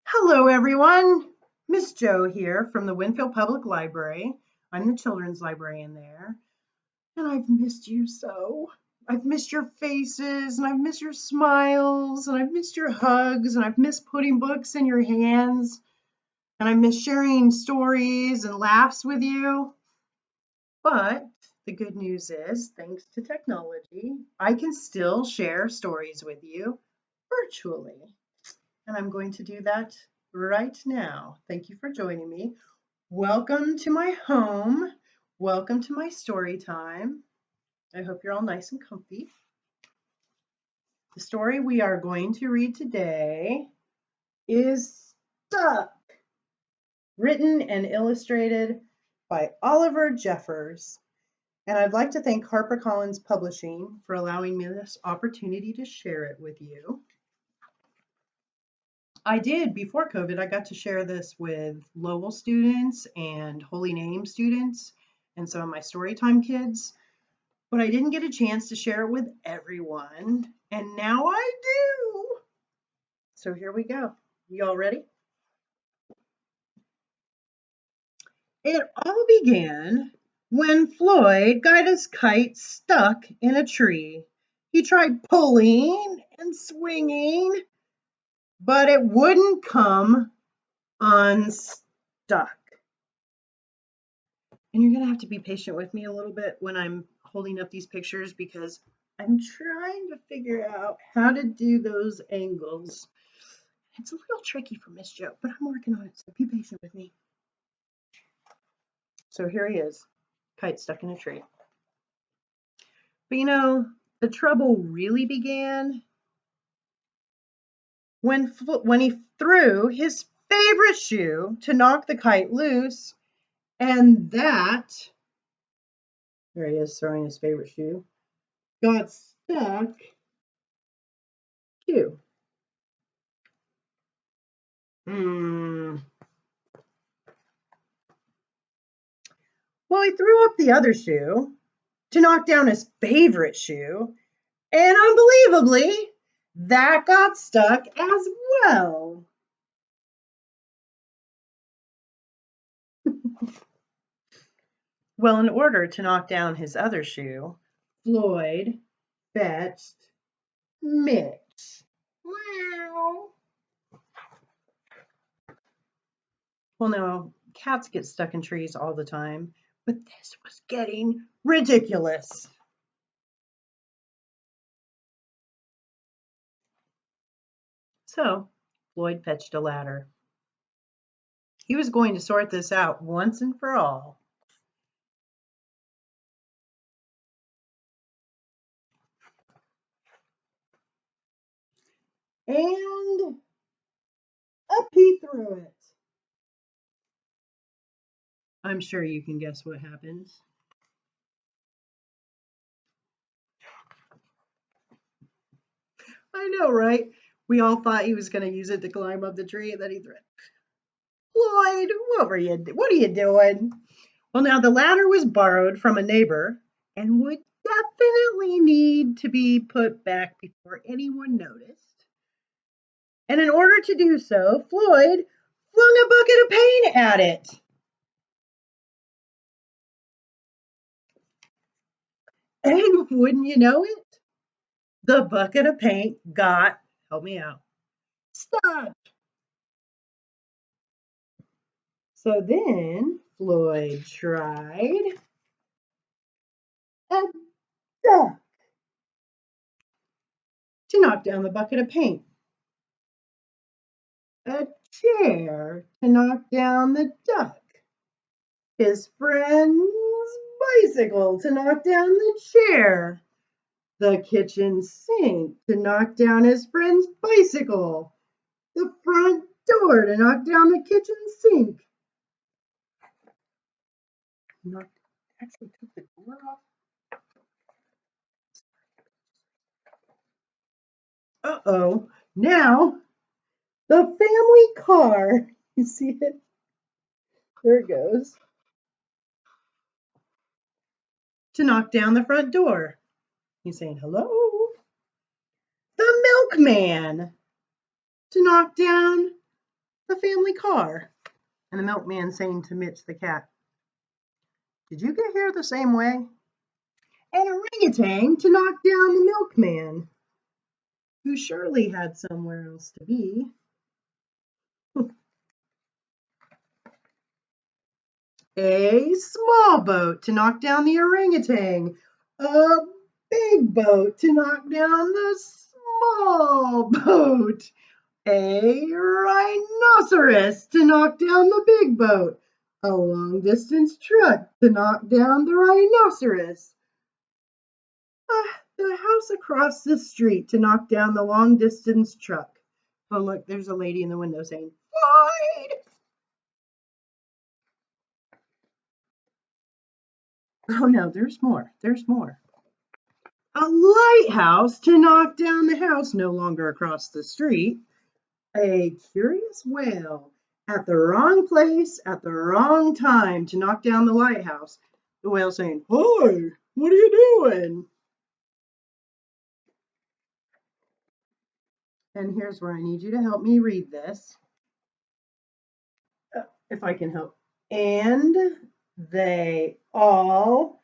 Hello, everyone. Miss Jo here from the Winfield Public Library. I'm the children's librarian there, and I've missed you so. I've missed your faces, and I've missed your smiles, and I've missed your hugs, and I've missed putting books in your hands, and I miss sharing stories and laughs with you. But the good news is, thanks to technology, I can still share stories with you virtually. And I'm going to do that right now. Thank you for joining me. Welcome to my home. Welcome to my story time. I hope you're all nice and comfy. The story we are going to read today is Stuck, written and illustrated by Oliver Jeffers. And I'd like to thank HarperCollins Publishing for allowing me this opportunity to share it with you. I did before COVID. I got to share this with Lowell students and Holy Name students and some of my Storytime kids, but I didn't get a chance to share it with everyone, and now I do. So here we go. You all ready? It all began when Floyd got his kite stuck in a tree. He tried pulling and swinging, but it wouldn't come unstuck. And you're going to have to be patient with me a little bit when I'm holding up these pictures because I'm trying to figure out how to do those angles. It's a little tricky for Miss Jo, but I'm working on it, so be patient with me. So here he is, kite stuck in a tree. But you know, the trouble really began when he threw his favorite shoe to knock the kite loose, and that, there he is throwing his favorite shoe, got stuck too. Well, he threw up the other shoe to knock down his favorite shoe, and unbelievably, that got stuck as well. Well, in order to knock down his other shoe, Floyd fetched Mitch. Meow. Well, no, cats get stuck in trees all the time, but this was getting ridiculous. So Floyd fetched a ladder. He was going to sort this out once and for all. And up he threw it. I'm sure you can guess what happens. I know, right? We all thought he was going to use it to climb up the tree, and then he threw it. Floyd, what are you doing? Well, now the ladder was borrowed from a neighbor and would definitely need to be put back before anyone noticed. And in order to do so, Floyd flung a bucket of paint at it. And wouldn't you know it, the bucket of paint got, help me out, stuck. So then Floyd tried a duck to knock down the bucket of paint, a chair to knock down the duck, his friend's bicycle to knock down the chair, the kitchen sink to knock down his friend's bicycle, the front door to knock down the kitchen sink. Actually took the door off. Uh-oh, now the family car, you see it? There it goes. To knock down the front door. He's saying, hello? The milkman to knock down the family car. And the milkman saying to Mitch the cat, did you get here the same way? An orangutan to knock down the milkman, who surely had somewhere else to be. A small boat to knock down the orangutan. A big boat to knock down the small boat. A rhinoceros to knock down the big boat. A long distance truck to knock down the rhinoceros. The house across the street to knock down the long distance truck. Oh, look, there's a lady in the window saying, Floyd! Oh no, there's more. There's more. A lighthouse to knock down the house no longer across the street. A curious whale at the wrong place at the wrong time to knock down the lighthouse. The whale saying, "Hi, what are you doing?" And here's where I need you to help me read this, if I can help. And they all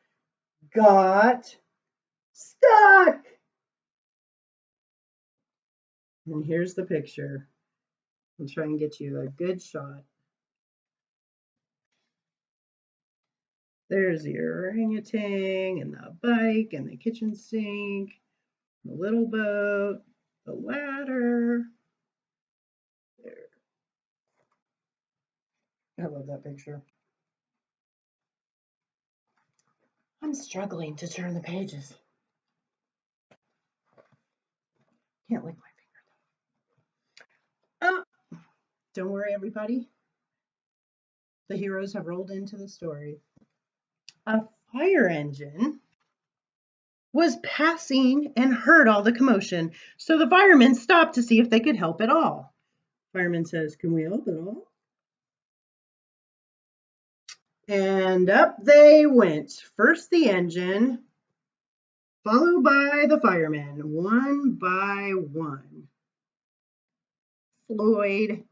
got stuck. And here's the picture. I'll try and get you a good shot. There's the orangutan and the bike and the kitchen sink, the little boat, the ladder. There. I love that picture. I'm struggling to turn the pages. Can't lick my finger. Oh, don't worry, everybody. The heroes have rolled into the story. A fire engine was passing and heard all the commotion, so the firemen stopped to see if they could help at all. Fireman says, "Can we help at all?" And up they went. First the engine, followed by the firemen, one by one. Floyd,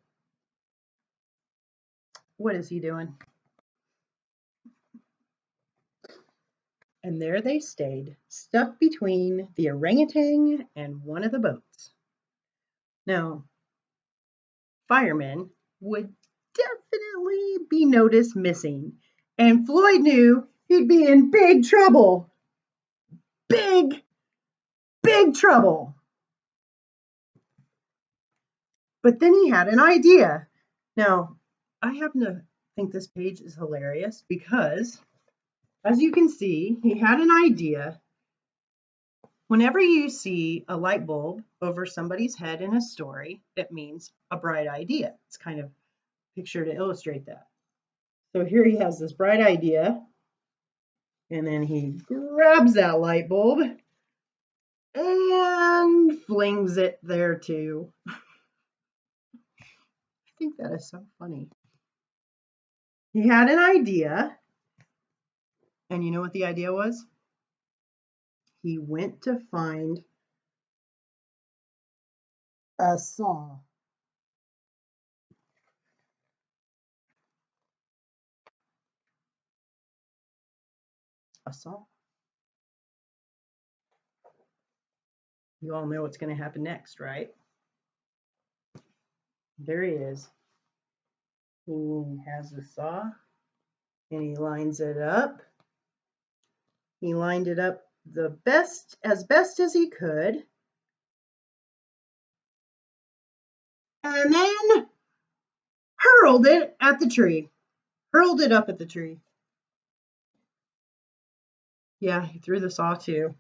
what is he doing? And there they stayed, stuck between the orangutan and one of the boats. Now, firemen would definitely be noticed missing, and Floyd knew he'd be in big trouble. Big, big trouble. But then he had an idea. Now, I happen to think this page is hilarious because, as you can see, he had an idea. Whenever you see a light bulb over somebody's head in a story, it means a bright idea. It's kind of a picture to illustrate that. So here he has this bright idea, and then he grabs that light bulb and flings it there too. I think that is so funny. He had an idea, and you know what the idea was? He went to find a saw. A saw. You all know what's going to happen next, right? There he is. He has the saw and he lines it up. He lined it up as best as he could. And then hurled it at the tree. Hurled it up at the tree. Yeah, he threw the saw too.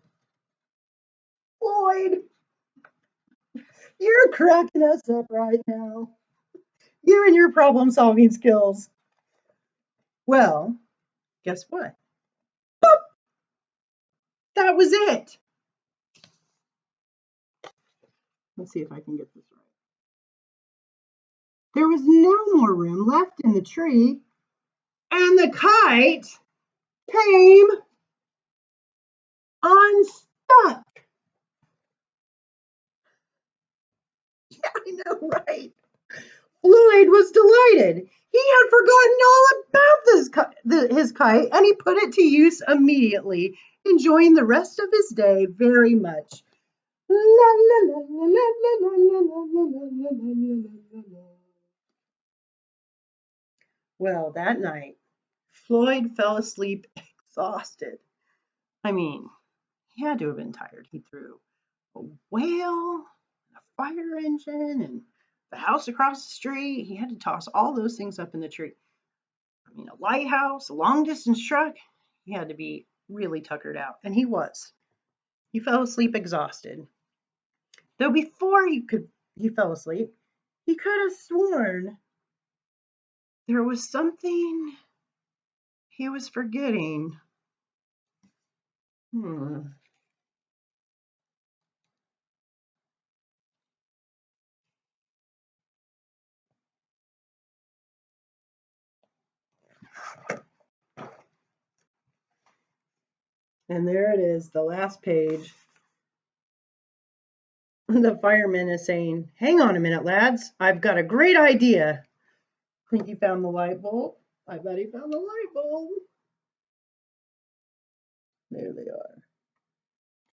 Floyd, you're cracking us up right now. You and your problem solving skills. Well, guess what? Boop! That was it. Let's see if I can get this right. There was no more room left in the tree, and the kite came unstuck. Yeah, I know, right? Floyd was delighted. He had forgotten all about his kite, and he put it to use immediately, enjoying the rest of his day very much. Well, that night, Floyd fell asleep exhausted. I mean, he had to have been tired. He threw a whale, a fire engine, and the house across the street. He had to toss all those things up in the tree. I mean, a lighthouse, a long distance truck. He had to be really tuckered out, and he was. He fell asleep exhausted. Though before he fell asleep, he could have sworn there was something he was forgetting. Hmm. And there it is, the last page. The fireman is saying, "Hang on a minute, lads. I've got a great idea." Think he found the light bulb? I bet he found the light bulb. There they are.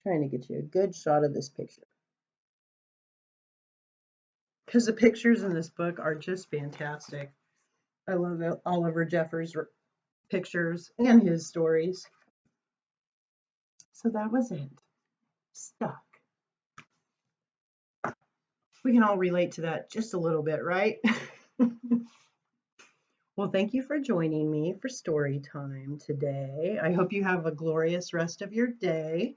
Trying to get you a good shot of this picture. Because the pictures in this book are just fantastic. I love Oliver Jeffers' pictures and his stories. So that was it. Stuck. We can all relate to that just a little bit, right? Well, thank you for joining me for story time today. I hope you have a glorious rest of your day.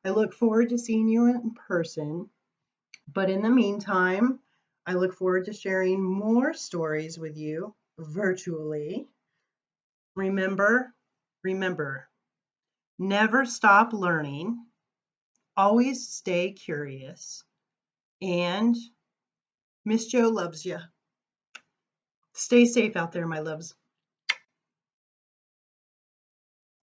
I look forward to seeing you in person. But in the meantime, I look forward to sharing more stories with you virtually. Remember, remember, never stop learning, always stay curious, and Miss Jo loves you. Stay safe out there, my loves.